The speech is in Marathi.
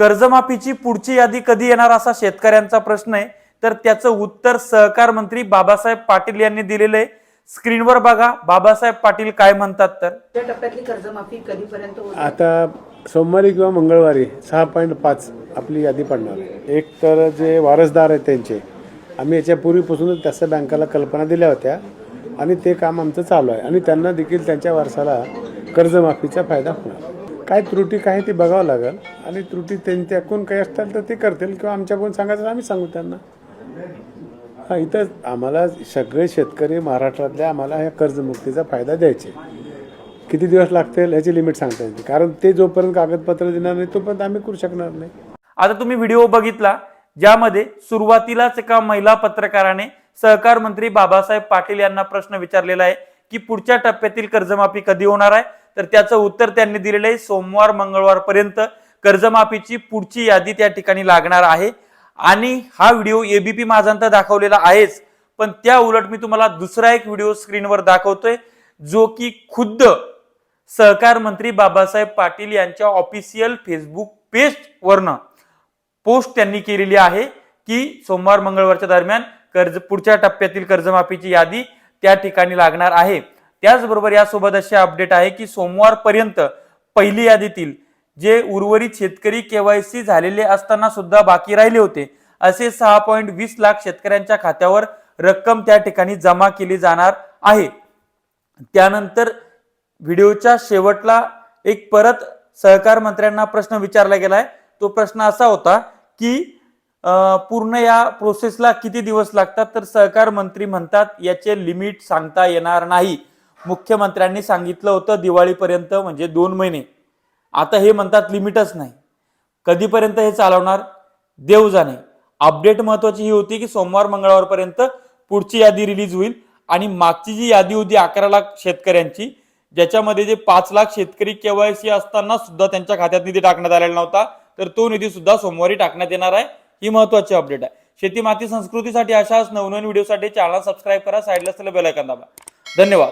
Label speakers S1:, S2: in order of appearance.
S1: कर्जमाफीची पुढची यादी कधी येणार असा शेतकऱ्यांचा प्रश्न आहे, तर त्याचं उत्तर सहकार मंत्री बाबासाहेब पाटील यांनी दिलेलं आहे। स्क्रीनवर बघा बाबासाहेब पाटील काय म्हणतात। तर
S2: त्या टप्प्यातली कर्जमाफी कधीपर्यंत होईल?
S3: आता सोमवारी किंवा मंगळवारी 6.5 आपली यादी पडणार आहे। एक तर जे वारसदार आहेत त्यांचे आम्ही याच्यापूर्वीपासूनच त्याच्या बँकाला कल्पना दिल्या होत्या आणि ते काम आमचं चालू आहे आणि त्यांना देखील त्यांच्या वारसाला कर्जमाफीचा फायदा होणार। काय त्रुटी काय ती बघावं लागेल आणि त्रुटी त्यांच्याकडून काही असतील तर ते करतील किंवा आमच्याकडून सांगायचं आम्ही सांगू त्यांना। हा, इथं आम्हाला सगळे शेतकरी महाराष्ट्रातल्या आम्हाला ह्या कर्जमुक्तीचा फायदा द्यायचे। किती दिवस लागतील याची लिमिट सांगता येते, कारण ते जोपर्यंत कागदपत्र देणार नाही तोपर्यंत आम्ही करू शकणार नाही।
S1: आता तुम्ही व्हिडिओ बघितला ज्यामध्ये सुरुवातीलाच एका महिला पत्रकाराने सहकार मंत्री बाबासाहेब पाटील यांना प्रश्न विचारलेला आहे की पुढच्या टप्प्यातील कर्जमाफी कधी होणार आहे, तर त्याचं उत्तर त्यांनी दिलेलं आहे सोमवार मंगळवार पर्यंत कर्जमाफीची पुढची यादी त्या ठिकाणी लागणार आहे। आणि हा व्हिडिओ एबीपी माझांत दाखवलेला आहेच, पण त्या उलट मी तुम्हाला दुसरा एक व्हिडिओ स्क्रीनवर दाखवतोय जो की खुद्द सहकार मंत्री बाबासाहेब पाटील यांच्या ऑफिशियल फेसबुक पेज वरनं पोस्ट त्यांनी केलेली आहे की सोमवार मंगळवारच्या दरम्यान पुढच्या टप्प्यातील कर्जमाफीची यादी त्या ठिकाणी लागणार आहे। त्याचबरोबर यासोबत अशी अपडेट आहे की सोमवार पर्यंत पहिली यादीतील जे उर्वरित शेतकरी केवायसी झालेले असताना सुद्धा बाकी राहिले होते असे 6.20 लाख शेतकऱ्यांच्या खात्यावर रक्कम त्या ठिकाणी जमा केली जाणार आहे। त्यानंतर व्हिडिओच्या शेवटला एक परत सहकार मंत्र्यांना प्रश्न विचारला गेलाय। तो प्रश्न असा होता की पूर्ण या प्रोसेसला किती दिवस लागतात, तर सहकार मंत्री म्हणतात याचे लिमिट सांगता येणार नाही। मुख्यमंत्र्यांनी सांगितलं होतं दिवाळीपर्यंत म्हणजे 2 महिने, आता हे म्हणतात लिमिटच नाही। कधीपर्यंत हे चालवणार देव जाणे। अपडेट महत्वाची ही होती की सोमवार मंगळवार पर्यंत पुढची यादी रिलीज होईल आणि मागची जी यादी होती 11 लाख शेतकऱ्यांची ज्याच्यामध्ये जे 5 लाख शेतकरी केवायसी असताना सुद्धा त्यांच्या खात्यात निधी टाकण्यात आलेला नव्हता, तर तो निधी सुद्धा सोमवारी टाकण्यात येणार आहे। ही महत्वाची अपडेट आहे। शेती माती संस्कृतीसाठी अशाच नवनवीन व्हिडिओसाठी चॅनल सबस्क्राईब करा, साईडला असलेलं बेल आयकॉन दाबा। धन्यवाद।